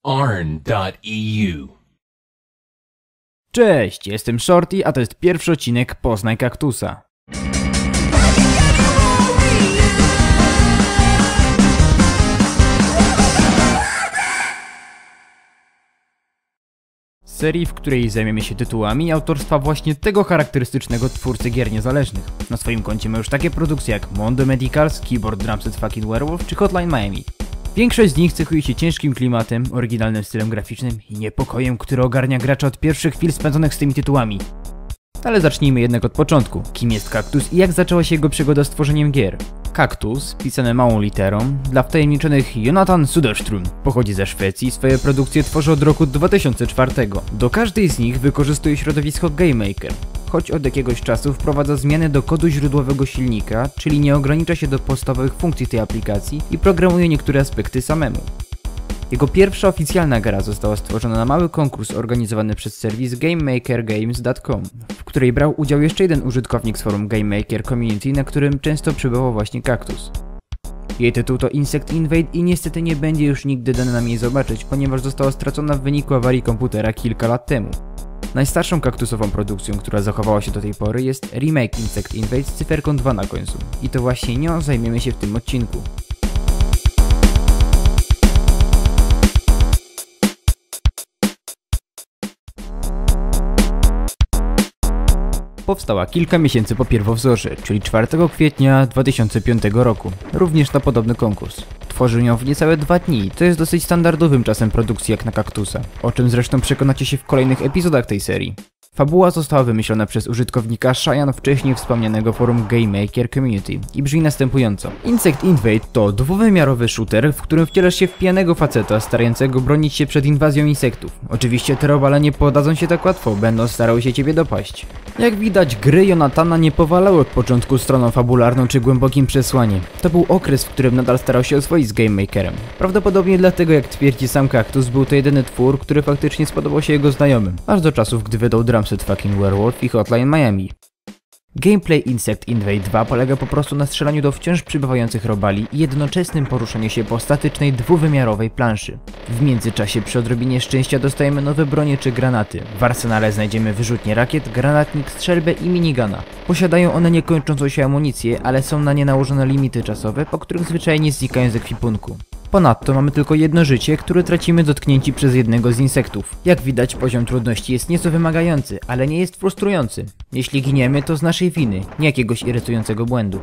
arn.eu. Cześć, jestem Shorty, a to jest pierwszy odcinek Poznaj Kaktusa. Serii, w której zajmiemy się tytułami autorstwa właśnie tego charakterystycznego twórcy gier niezależnych. Na swoim koncie ma już takie produkcje jak Mondo Medicals, Keyboard Drums & Fucking Werewolf czy Hotline Miami. Większość z nich cechuje się ciężkim klimatem, oryginalnym stylem graficznym i niepokojem, który ogarnia gracza od pierwszych chwil spędzonych z tymi tytułami. Ale zacznijmy jednak od początku. Kim jest Kaktus i jak zaczęła się jego przygoda z tworzeniem gier? Kaktus, pisane małą literą, dla wtajemniczonych Jonathan Söderström, pochodzi ze Szwecji i swoje produkcje tworzy od roku 2004. Do każdej z nich wykorzystuje środowisko GameMaker, choć od jakiegoś czasu wprowadza zmiany do kodu źródłowego silnika, czyli nie ogranicza się do podstawowych funkcji tej aplikacji i programuje niektóre aspekty samemu. Jego pierwsza oficjalna gra została stworzona na mały konkurs organizowany przez serwis GameMakerGames.com, w której brał udział jeszcze jeden użytkownik z forum GameMaker Community, na którym często przybywał właśnie Kaktus. Jej tytuł to Insect Invade i niestety nie będzie już nigdy dane nam jej zobaczyć, ponieważ została stracona w wyniku awarii komputera kilka lat temu. Najstarszą kaktusową produkcją, która zachowała się do tej pory, jest remake Insect Invade z cyferką 2 na końcu. I to właśnie nią zajmiemy się w tym odcinku. Powstała kilka miesięcy po pierwowzorze, czyli 4 kwietnia 2005 roku, również na podobny konkurs. Tworzył ją w niecałe 2 dni, to jest dosyć standardowym czasem produkcji jak na Kaktusa, o czym zresztą przekonacie się w kolejnych epizodach tej serii. Fabuła została wymyślona przez użytkownika Cheyenne wcześniej wspomnianego forum GameMaker Community i brzmi następująco. Insect Invade to dwuwymiarowy shooter, w którym wcielasz się w pijanego faceta starającego bronić się przed inwazją insektów. Oczywiście te robale nie podadzą się tak łatwo, będą starały się ciebie dopaść. Jak widać, gry Jonathana nie powalały od początku stroną fabularną czy głębokim przesłaniem. To był okres, w którym nadal starał się oswoić z GameMakerem. Prawdopodobnie dlatego, jak twierdzi sam Kaktus, był to jedyny twór, który faktycznie spodobał się jego znajomym, aż do czasów, gdy wydał Drums & Fucking Werewolf i Hotline Miami. Gameplay Insect Invade 2 polega po prostu na strzelaniu do wciąż przybywających robali i jednoczesnym poruszaniu się po statycznej, dwuwymiarowej planszy. W międzyczasie przy odrobinie szczęścia dostajemy nowe bronie czy granaty. W arsenale znajdziemy wyrzutnie rakiet, granatnik, strzelbę i minigana. Posiadają one niekończącą się amunicję, ale są na nie nałożone limity czasowe, po których zwyczajnie znikają z ekwipunku. Ponadto mamy tylko jedno życie, które tracimy dotknięci przez jednego z insektów. Jak widać, poziom trudności jest nieco wymagający, ale nie jest frustrujący. Jeśli giniemy, to z naszej winy, nie jakiegoś irytującego błędu.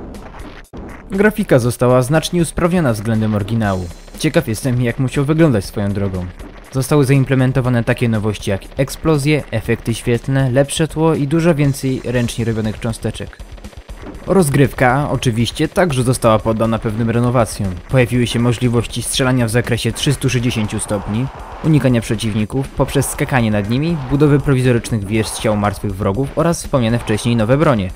Grafika została znacznie usprawniona względem oryginału. Ciekaw jestem, jak musiał wyglądać swoją drogą. Zostały zaimplementowane takie nowości jak eksplozje, efekty świetlne, lepsze tło i dużo więcej ręcznie robionych cząsteczek. Rozgrywka, oczywiście, także została poddana pewnym renowacjom. Pojawiły się możliwości strzelania w zakresie 360 stopni, unikania przeciwników poprzez skakanie nad nimi, budowy prowizorycznych wież z ciał martwych wrogów oraz wspomniane wcześniej nowe bronie.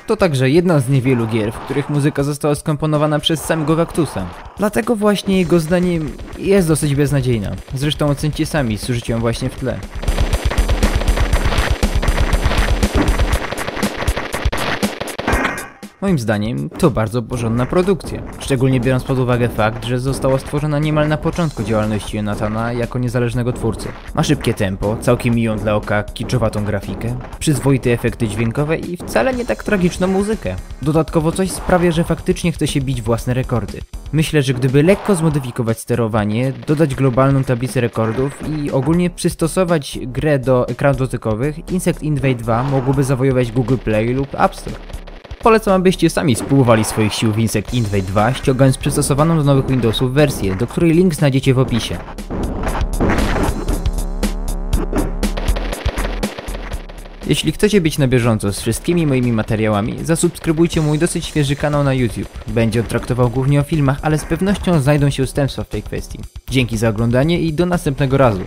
To także jedna z niewielu gier, w których muzyka została skomponowana przez samego Kaktusa. Dlatego właśnie jego zdaniem jest dosyć beznadziejna. Zresztą ocencie sami, słyszycie ją właśnie w tle. Moim zdaniem to bardzo porządna produkcja, szczególnie biorąc pod uwagę fakt, że została stworzona niemal na początku działalności Jonathana jako niezależnego twórcy. Ma szybkie tempo, całkiem miłą dla oka kiczowatą grafikę, przyzwoite efekty dźwiękowe i wcale nie tak tragiczną muzykę. Dodatkowo coś sprawia, że faktycznie chce się bić własne rekordy. Myślę, że gdyby lekko zmodyfikować sterowanie, dodać globalną tablicę rekordów i ogólnie przystosować grę do ekranów dotykowych, Insect Invade 2 mogłoby zawojować Google Play lub App Store. Polecam, abyście sami spróbowali swoich sił w Insect Invade 2, ściągając przystosowaną do nowych Windowsów wersję, do której link znajdziecie w opisie. Jeśli chcecie być na bieżąco z wszystkimi moimi materiałami, zasubskrybujcie mój dosyć świeży kanał na YouTube. Będzie on traktował głównie o filmach, ale z pewnością znajdą się ustępstwa w tej kwestii. Dzięki za oglądanie i do następnego razu.